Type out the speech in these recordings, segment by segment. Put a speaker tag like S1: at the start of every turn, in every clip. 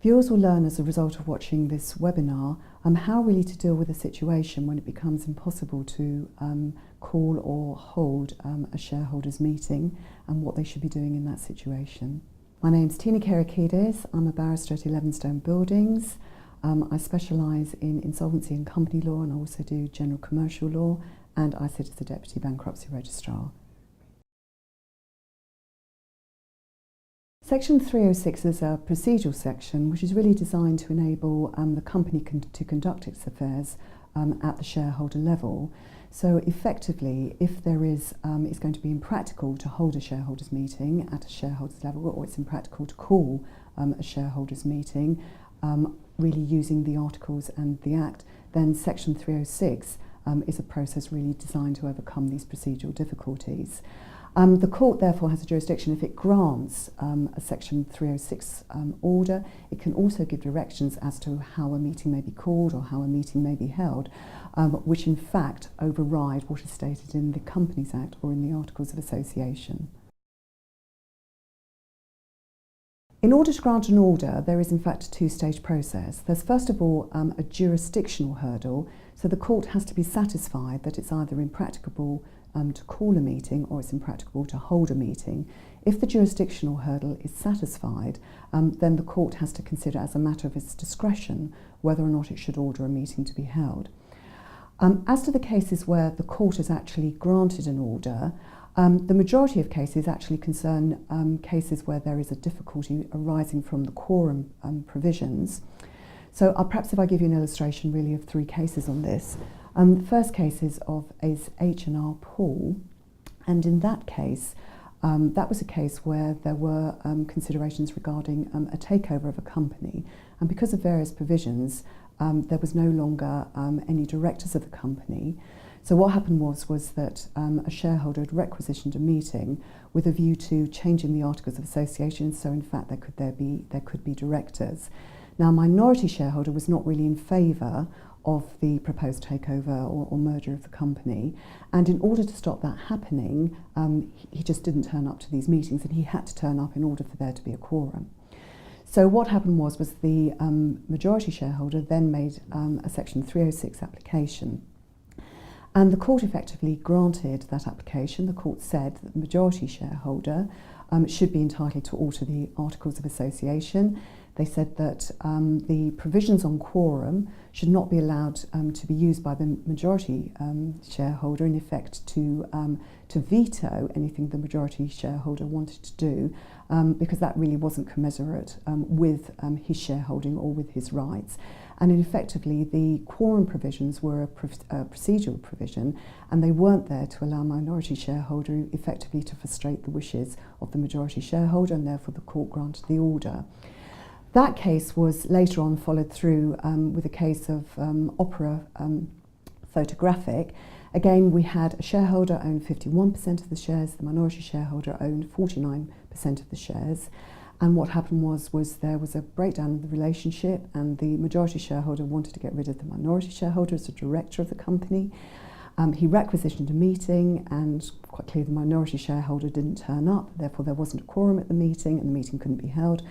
S1: Viewers will learn as a result of watching this webinar how really to deal with a situation when it becomes impossible to call or hold a shareholders meeting and what they should be doing in that situation. My name's Tina Kerakidis. I'm a barrister at 11 Stone Buildings. I specialise in insolvency and company law, and I also do general commercial law, and I sit as the Deputy Bankruptcy Registrar. Section 306 is a procedural section which is really designed to enable the company to conduct its affairs at the shareholder level. So effectively, if there is, it's going to be impractical to hold a shareholders meeting at a shareholders level, or it's impractical to call a shareholders meeting, really using the Articles and the Act, then Section 306 is a process really designed to overcome these procedural difficulties. The court therefore has a jurisdiction if it grants a Section 306 order. It can also give directions as to how a meeting may be called or how a meeting may be held, which in fact override what is stated in the Companies Act or in the Articles of Association. In order to grant an order, there is in fact a two-stage process. There's first of all a jurisdictional hurdle, so the court has to be satisfied that it's either impracticable to call a meeting or it's impracticable to hold a meeting. If the jurisdictional hurdle is satisfied, then the court has to consider as a matter of its discretion whether or not it should order a meeting to be held. As to the cases where the court has actually granted an order, the majority of cases actually concern cases where there is a difficulty arising from the quorum provisions. So perhaps if I give you an illustration really of three cases on this. The first case is H&R Pool, and in that case, that was a case where there were considerations regarding a takeover of a company, and because of various provisions, there was no longer any directors of the company. So what happened was that a shareholder had requisitioned a meeting with a view to changing the Articles of Association, so in fact there could be directors. Now, minority shareholder was not really in favour of the proposed takeover or merger of the company, and in order to stop that happening, he just didn't turn up to these meetings, and he had to turn up in order for there to be a quorum. So what happened was the majority shareholder then made a Section 306 application, and the court effectively granted that application. The court said that the majority shareholder should be entitled to alter the Articles of Association. They said that the provisions on quorum should not be allowed to be used by the majority shareholder, in effect to veto anything the majority shareholder wanted to do, because that really wasn't commensurate with his shareholding or with his rights. And effectively, the quorum provisions were a procedural provision, and they weren't there to allow minority shareholder effectively to frustrate the wishes of the majority shareholder, and therefore the court granted the order. That case was later on followed through with a case of Opera Photographic. Again, we had a shareholder owned 51% of the shares, the minority shareholder owned 49% of the shares. And what happened was there was a breakdown in the relationship, and the majority shareholder wanted to get rid of the minority shareholder as a director of the company. He requisitioned a meeting, and quite clearly the minority shareholder didn't turn up, therefore there wasn't a quorum at the meeting and the meeting couldn't be held.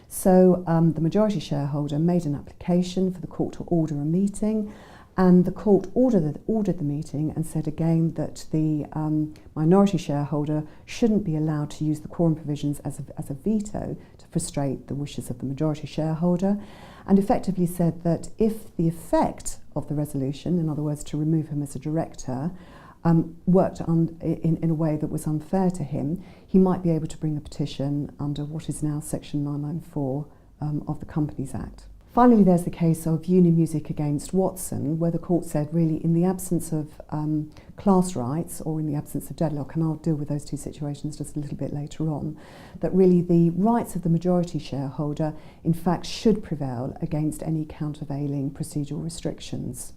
S1: So the majority shareholder made an application for the court to order a meeting, and the court ordered the meeting and said again that the minority shareholder shouldn't be allowed to use the quorum provisions as a veto to frustrate the wishes of the majority shareholder, and effectively said that if the effect of the resolution, in other words to remove him as a director, worked in a way that was unfair to him, he might be able to bring a petition under what is now Section 994 of the Companies Act. Finally, there's the case of Union Music against Watson, where the court said really in the absence of class rights or in the absence of deadlock, and I'll deal with those two situations just a little bit later on, that really the rights of the majority shareholder in fact should prevail against any countervailing procedural restrictions.